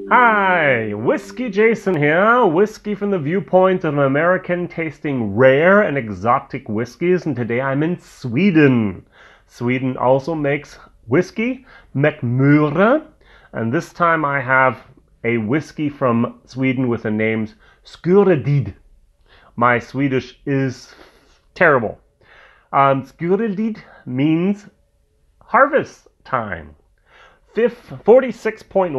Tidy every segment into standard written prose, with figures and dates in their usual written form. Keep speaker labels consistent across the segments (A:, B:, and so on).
A: Hi, WhiskyJason here, whiskey from the viewpoint of an American tasting rare and exotic whiskeys, and today I'm in Sweden. Sweden also makes whiskey, Mackmyra, and this time I have a whiskey from Sweden with the names Skördetid. My Swedish is terrible. Skördetid means harvest time. 46.1%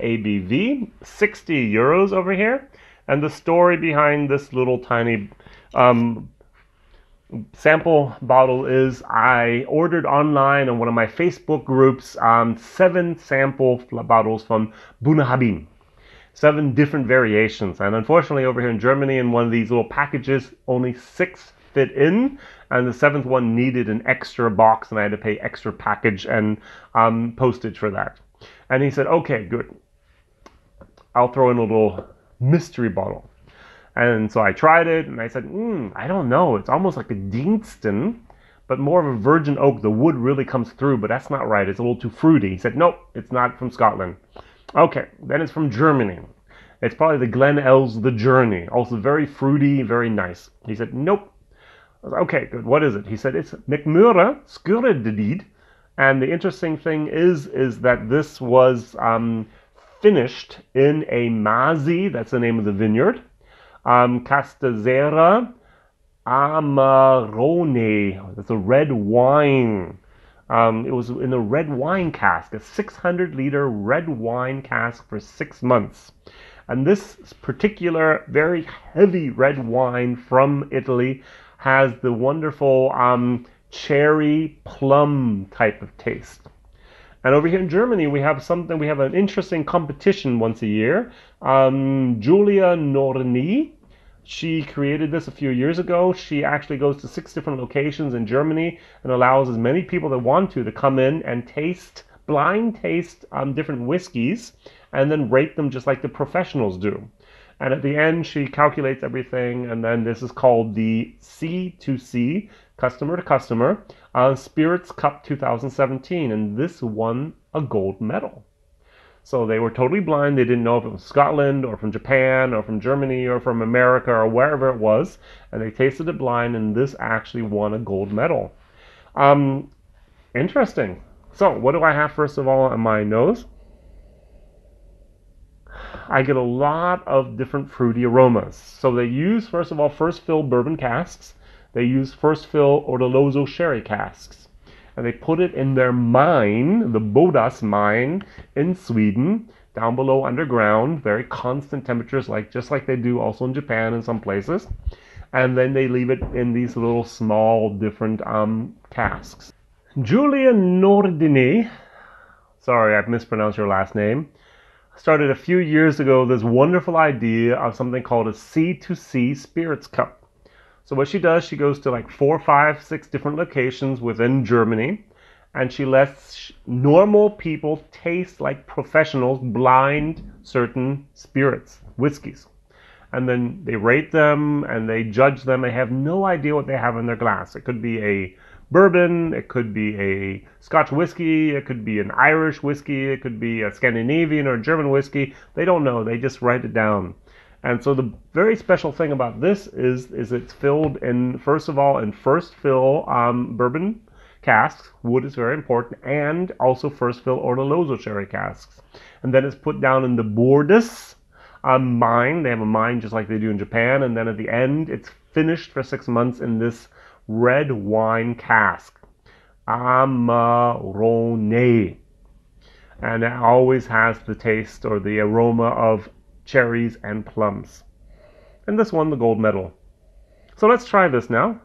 A: ABV, 60 euros over here. And the story behind this little tiny sample bottle is I ordered online on one of my Facebook groups 7 sample bottles from Bunnahabin. 7 different variations. And unfortunately over here in Germany in one of these little packages, only 6 fit in, and the 7th one needed an extra box and I had to pay extra package and postage for that. And he said, okay, good. I'll throw in a little mystery bottle. And so I tried it and I said, I don't know. It's almost like a Dingston, but more of a virgin oak. The wood really comes through, but that's not right. It's a little too fruity. He said, nope, it's not from Scotland. Okay, then it's from Germany. It's probably the Glen Elves, the Journey. Also very fruity, very nice. He said, nope. I was like, okay, good. What is it? He said, it's Mackmyra Skördetid. And the interesting thing is that this was finished in a Masi, that's the name of the vineyard, Costasera Amarone. That's a red wine. It was in a red wine cask, a 600-liter red wine cask for 6 months. And this particular very heavy red wine from Italy has the wonderful cherry plum type of taste. And over here in Germany, we have an interesting competition once a year. Julia Norni, she created this a few years ago. She actually goes to 6 different locations in Germany and allows as many people that want to come in and blind taste different whiskeys and then rate them just like the professionals do. And at the end, she calculates everything, and then this is called the C2C, Customer to Customer, Spirits Cup 2017, and this won a gold medal. So they were totally blind. They didn't know if it was Scotland or from Japan or from Germany or from America or wherever it was, and they tasted it blind, and this actually won a gold medal. Interesting. So what do I have first of all on my nose? I get a lot of different fruity aromas. So they use, first of all, first fill bourbon casks. They use first fill Oloroso sherry casks. And they put it in their mine, the Bodås mine in Sweden, down below underground, very constant temperatures, just like they do also in Japan and some places. And then they leave it in these little small different casks. Julia Nordini, sorry I've mispronounced your last name, started a few years ago this wonderful idea of something called a C2C Spirits Cup. So what she does, she goes to like 4, 5, 6 different locations within Germany, and she lets normal people taste like professionals blind certain spirits, whiskeys. And then they rate them and they judge them. They have no idea what they have in their glass. It could be a bourbon, it could be a Scotch whiskey, it could be an Irish whiskey, it could be a Scandinavian or German whiskey. They don't know, they just write it down. And so the very special thing about this is it's filled in, first of all, in first fill bourbon casks. Wood is very important, and also first fill Oloroso sherry casks. And then it's put down in the Bodås mine. They have a mine just like they do in Japan, and then at the end it's finished for 6 months in this red wine cask, Amarone, and it always has the taste or the aroma of cherries and plums. And this won the gold medal. So let's try this now.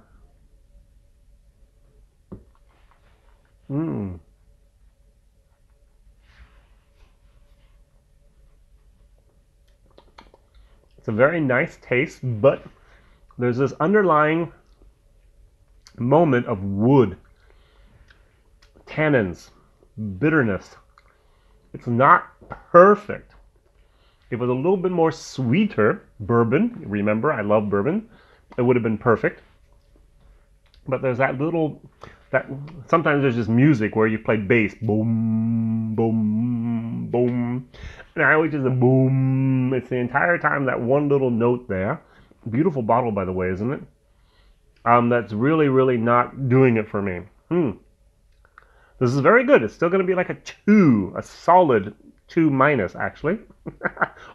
A: It's a very nice taste, but there's this underlying moment of wood, tannins, bitterness. It's not perfect. If it was a little bit more sweeter bourbon, remember I love bourbon, it would have been perfect. But there's that sometimes there's just music where you play bass, boom, boom, boom, boom. And I always just boom. It's the entire time that one little note there. Beautiful bottle, by the way, isn't it? That's really, really not doing it for me. This is very good. It's still going to be like a 2, a solid 2 minus, actually.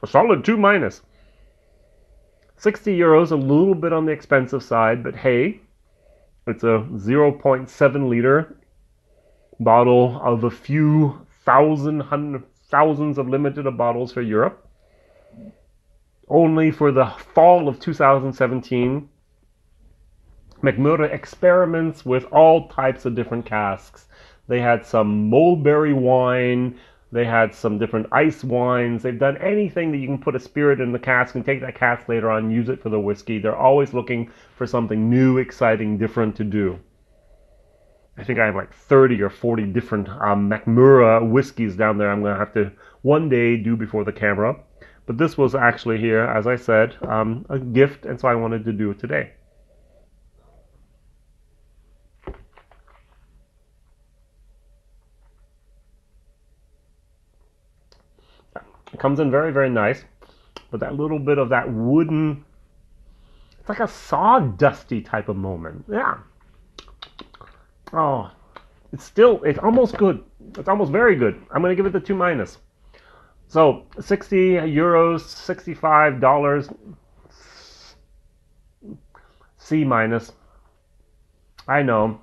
A: A solid 2 minus. 60 euros, a little bit on the expensive side, but hey, it's a 0.7 liter bottle of a few thousands of limited bottles for Europe. Only for the fall of 2017, Mackmyra experiments with all types of different casks. They had some mulberry wine, they had some different ice wines. They've done anything that you can put a spirit in the cask and take that cask later on and use it for the whiskey. They're always looking for something new, exciting, different to do. I think I have like 30 or 40 different Mackmyra whiskeys down there I'm going to have to one day do before the camera. But this was actually here, as I said, a gift, and so I wanted to do it today. It comes in very, very nice, but that little bit of that wooden, it's like a sawdusty type of moment. Yeah. Oh, it's almost good. It's almost very good. I'm going to give it the 2 minus. So 60 euros, $65, C minus. I know.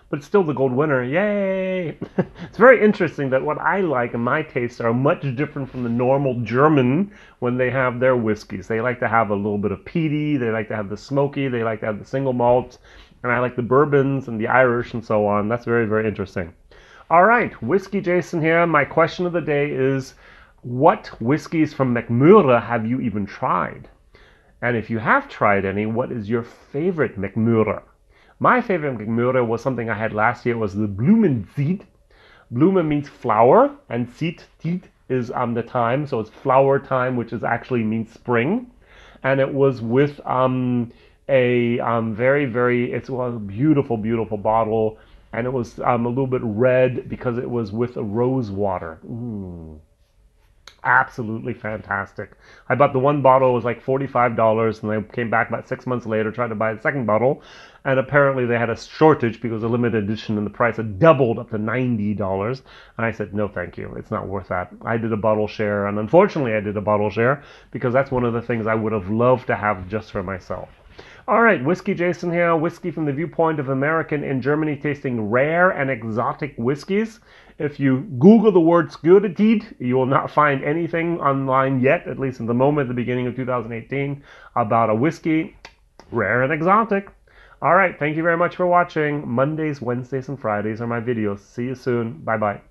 A: But it's still the gold winner. Yay! It's very interesting that what I like and my tastes are much different from the normal German when they have their whiskeys. They like to have a little bit of peaty, they like to have the smoky, they like to have the single malts, and I like the bourbons and the Irish and so on. That's very, very interesting. All right, WhiskyJason here. My question of the day is, what whiskeys from Mackmyra have you even tried? And if you have tried any, what is your favorite Mackmyra? My favorite Mackmyra was something I had last year. It was the Blumenseed. Blumen means flower, and Seed is the time, so it's flower time, which is actually means spring. And it was with it was a beautiful, beautiful bottle, and it was a little bit red because it was with a rose water. Absolutely fantastic. I bought the one bottle, it was like $45, and I came back about 6 months later, tried to buy the second bottle, and apparently they had a shortage because of limited edition, and the price had doubled up to $90, and I said, no thank you, it's not worth that. I did a bottle share, and unfortunately I did a bottle share, because that's one of the things I would have loved to have just for myself. All right, WhiskyJason here, whiskey from the viewpoint of American in Germany tasting rare and exotic whiskeys. If you Google the word Skördetid, you will not find anything online yet, at least at the moment, at the beginning of 2018, about a whiskey rare and exotic. All right, thank you very much for watching. Mondays, Wednesdays, and Fridays are my videos. See you soon. Bye-bye.